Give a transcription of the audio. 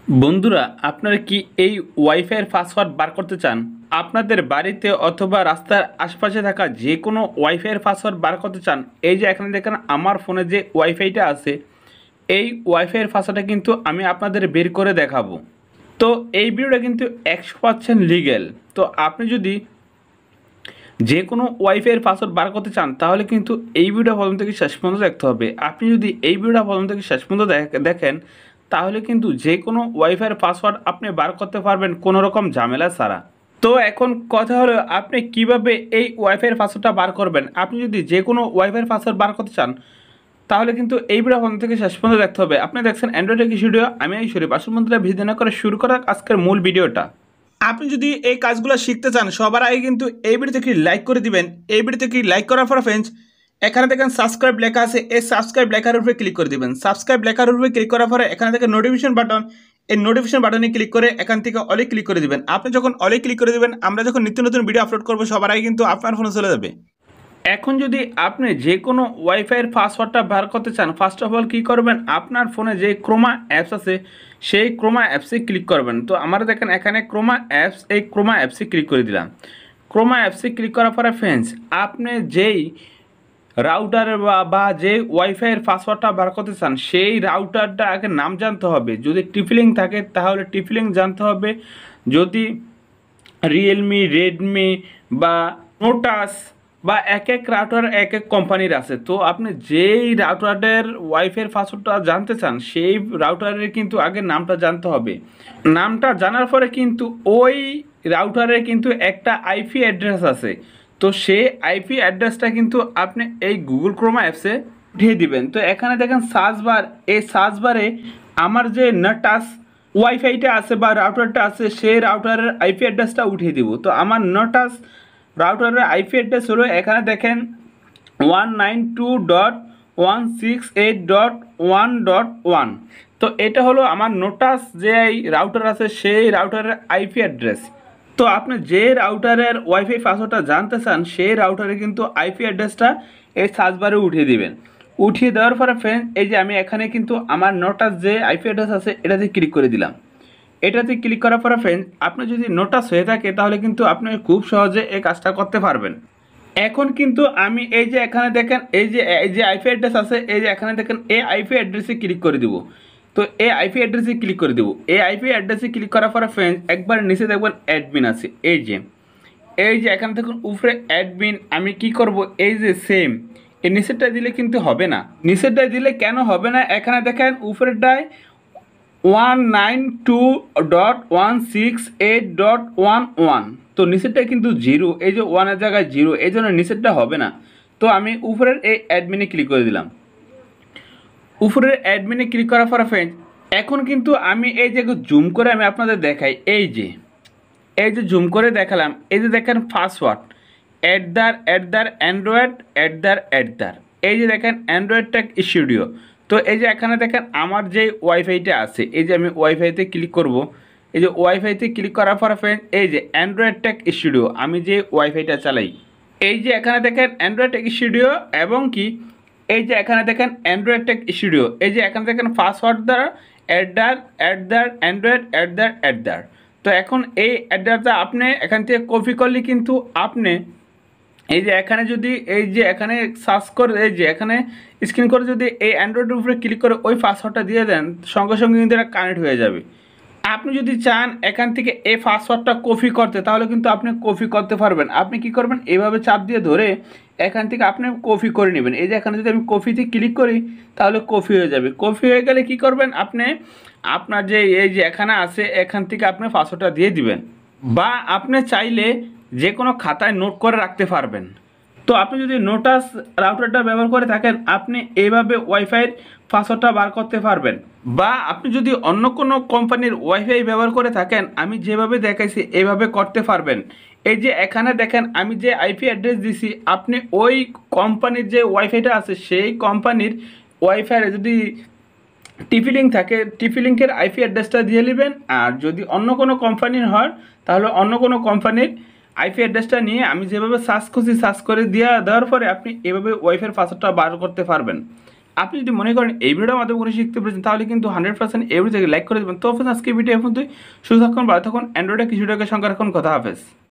বন্ধুরা, আপনারা কি এই ওয়াইফাইয়ের পাসওয়ার্ড বার করতে চান? আপনাদের বাড়িতে অথবা রাস্তার আশপাশে থাকা যে কোনো ওয়াইফাইয়ের পাসওয়ার্ড বার করতে চান? এই যে এখানে দেখেন আমার ফোনে যে ওয়াইফাইটা আছে, এই ওয়াইফাইয়ের পাসওয়ার্ডটা কিন্তু আমি আপনাদের বের করে দেখাবো। তো এই ভিডিওটা কিন্তু 100% লিগ্যাল। তো আপনি যদি যে কোনো ওয়াইফাইয়ের পাসওয়ার্ড বার করতে চান তাহলে কিন্তু এই ভিডিওটা প্রথম থেকে শেষ পর্যন্ত দেখতে হবে। আপনি যদি এই ভিডিওটা প্রথম থেকে শেষ পর্যন্ত দেখেন তাহলে কিন্তু যে কোনো ওয়াইফাইয়ের পাসওয়ার্ড আপনি বার করতে পারবেন কোনো রকম ঝামেলা ছাড়া। তো এখন কথা হলো আপনি কিভাবে এই ওয়াইফাইয়ের পাসওয়ার্ডটা বার করবেন। আপনি যদি যে কোনো ওয়াইফাইয়ের পাসওয়ার্ড বার করতে চান তাহলে কিন্তু এই ভিডিও প্রথম থেকে শেষ পর্যন্ত দেখতে হবে। আপনি দেখছেন অ্যান্ড্রয়েড টেক ভিডিও, আমি এই শরীফ। আসল মন্ত্রে ভিডিও না করে শুরু করা আজকের মূল ভিডিওটা। আপনি যদি এই কাজগুলো শিখতে চান সবার আগে কিন্তু এই ভিডিওতে কি লাইক করে দিবেন। এই ভিডিওতে কি লাইক করার পর ফ্রেন্ডস এখানে দেখেন সাবস্ক্রাইব লেখা আছে, এই সাবস্ক্রাইব লেখার উপরে ক্লিক করে দিবেন। সাবস্ক্রাইব লেখার উপরে ক্লিক করার পরে এখানে দেখেন নোটিফিকেশন বাটন, এই নোটিফিকেশন বাটনে ক্লিক করে এখান থেকে অলে ক্লিক করে দিবেন। আপনি যখন অলে ক্লিক করে দিবেন আমরা যখন নিত্য নতুন ভিডিও আপলোড করবো সবার আগে কিন্তু আপনার ফোনে চলে যাবে। এখন যদি আপনি যে কোনো ওয়াইফাইয়ের পাসওয়ার্ডটা বার করতে চান, ফার্স্ট অফ অল কী করবেন, আপনার ফোনে যে ক্রোমা অ্যাপস আছে সেই ক্রোমা অ্যাপসে ক্লিক করবেন। তো আমরা দেখেন এখানে ক্রোমা অ্যাপস, এই ক্রোমা অ্যাপসে ক্লিক করে দিলাম। ক্রোমা অ্যাপসে ক্লিক করার পরে ফ্রেন্ডস আপনি যেই রাউটার বা যে ওয়াইফাইয়ের পাসওয়ার্ডটা বার করতে চান সেই রাউটারটা আগে নাম জানতে হবে। যদি টিফলিং থাকে তাহলে টিফলিং জানতে হবে। যদি রিয়েলমি, রেডমি বা নোটাস বা এক এক রাউটার এক এক কোম্পানির আছে, তো আপনি যেই রাউটারের ওয়াইফাইয়ের পাসওয়ার্ডটা জানতে চান সেই রাউটারের কিন্তু আগে নামটা জানতে হবে। নামটা জানার পরে কিন্তু ওই রাউটারের কিন্তু একটা আইপি অ্যাড্রেস আছে। তো সেই আইপি অ্যাড্রেসটা কিন্তু আপনি এই গুগল ক্রোমা অ্যাপসে উঠিয়ে দিবেন। তো এখানে দেখেন সার্চ বার, এই সার্চ বারে আমার যে নটাস ওয়াইফাইটা আছে বা রাউটারটা আছে সেই রাউটারের আইপি অ্যাড্রেসটা উঠিয়ে দিব। তো আমার নটাস রাউটারের আইপি অ্যাড্রেস হলো এখানে দেখেন 192.168.1.1। তো এটা হলো আমার নোটাস যে রাউটার আছে সেই রাউটারের আইপি অ্যাড্রেস। তো আপনি যে রাউটারের ওয়াইফাই পাসওয়ার্ডটা জানতে চান সেই রাউটারে কিন্তু আইপি অ্যাড্রেসটা এই সার্চ বারে উঠিয়ে দিবেন। উঠিয়ে দেওয়ার পরে ফ্রেন্ড এই যে আমি এখানে কিন্তু আমার নোটাস যে আইপি অ্যাড্রেস আছে এটাতে ক্লিক করে দিলাম। এটাতে ক্লিক করার পরে ফ্রেন্ড আপনি যদি নোটাস হয়ে থাকে তাহলে কিন্তু আপনি খুব সহজে এই কাজটা করতে পারবেন। এখন কিন্তু আমি এই যে এখানে দেখেন এই যে আইপি অ্যাড্রেস আছে, এই যে এখানে দেখেন এই আইপি অ্যাড্রেসে ক্লিক করে দিব। তো এই আইপি অ্যাড্রেসে ক্লিক করে দেবো। এই আইপি অ্যাড্রেসে ক্লিক করার পরে ফ্রেন্ড একবার নিচে দেখবেন অ্যাডমিন আছে, এই যে এখানে দেখুন উপরে অ্যাডমিন। আমি কি করব, এই যে সেম এই নিচেরটা দিলে কিন্তু হবে না। নিচেরটা দিলে কেন হবে না, এখানে দেখেন উপরেরটায় 192.168.1.1। তো নিচেরটা কিন্তু জিরো, এই যে ওয়ানের জায়গায় জিরো, এই জন্য নিচেরটা হবে না। তো আমি উপরের এই অ্যাডমিনে ক্লিক করে দিলাম। উপরের অ্যাডমিনে ক্লিক করার পরে ফ্রেন্ড এখন কিন্তু আমি এই যে জুম করে আমি আপনাদের দেখাই, এই যে জুম করে দেখালাম। এই যে দেখেন পাসওয়ার্ড অ্যান্ড্রয়েড এই যে দেখেন অ্যান্ড্রয়েড টেক স্টুডিও। তো এই যে এখানে দেখেন আমার যে ওয়াইফাইটা আছে, এই যে আমি ওয়াইফাইতে ক্লিক করব। এই যে ওয়াইফাইতে ক্লিক করার পরে ফ্রেন্ড এই যে অ্যান্ড্রয়েড টেক স্টুডিও আমি যে ওয়াইফাইটা চালাই, এই যে এখানে দেখেন অ্যান্ড্রয়েড টেক স্টুডিও এবং কি এই যে এখানে দেখেন অ্যান্ড্রয়েড টেক স্টুডিও। এই যে এখানে দেখেন পাসওয়ার্ড দ্বারা অ্যান্ড্রয়েড। তো এখন এই অ্যাড্রেসটা আপনি এখান থেকে কপি করলে কিন্তু আপনি এই যে এখানে যদি এই যে এখানে সার্চ করে এই যে এখানে স্ক্রিন করে যদি এই অ্যান্ড্রয়েডের উপরে ক্লিক করে ওই পাসওয়ার্ডটা দিয়ে দেন সঙ্গে সঙ্গে কিন্তু এটা কানেক্ট হয়ে যাবে। আপনি যদি চান এখান থেকে এই পাসওয়ার্ডটা কপি করতে তাহলে কিন্তু আপনি কপি করতে পারবেন। আপনি কি করবেন, এইভাবে চাপ দিয়ে ধরে এখান থেকে আপনি কপি করে নেবেন। এই যে এখানে যদি আমি কপিতে ক্লিক করি তাহলে কপি হয়ে যাবে। কপি হয়ে গেলে কি করবেন, আপনি আপনার যে এই যে এখানে আছে এখান থেকে আপনি পাসওয়ার্ডটা দিয়ে দিবেন, বা আপনি চাইলে যে কোনো খাতায় নোট করে রাখতে পারবেন। তো আপনি যদি নোটাস রাউটারটা ব্যবহার করে থাকেন আপনি এইভাবে ওয়াইফাইয়ের পাসওয়ার্ডটা বার করতে পারবেন। বা আপনি যদি অন্য কোনো কোম্পানির ওয়াইফাই ব্যবহার করে থাকেন আমি যেভাবে দেখাইছি এইভাবে করতে পারবেন। এই যে এখানে দেখেন আমি যে আইপি অ্যাড্রেস দিছি আপনি ওই কোম্পানির যে ওয়াইফাইটা আছে সেই কোম্পানির ওয়াইফাইয়ের যদি টিপি লিঙ্ক থাকে টিপি লিঙ্কের আইপি অ্যাড্রেসটা দিয়ে নেবেন। আর যদি অন্য কোনো কোম্পানির হয় তাহলে অন্য কোনো কোম্পানির আইপি অ্যাড্রেসটা নিয়ে আমি যেভাবে সার্চ করছি সার্চ করে দেওয়ার পরে আপনি এভাবে ওয়াইফাইয়ের পাসওয়ার্ডটা বার করতে পারবেন। আপনি যদি মনে করেন এই ভিডিওর মাধ্যমে করে শিখতে পেরেছেন তাহলে কিন্তু 100% এই ভিডিওকে লাইক করে দেবেন। তো ফ্রেন্ডস আজকে ভিডিও এখন তুই সুস্থ থাকুন, ভালো থাকুন, অ্যান্ড্রয়েডে কিছু টাকা সংখ্যা রাখুন। কথা হাফেজ।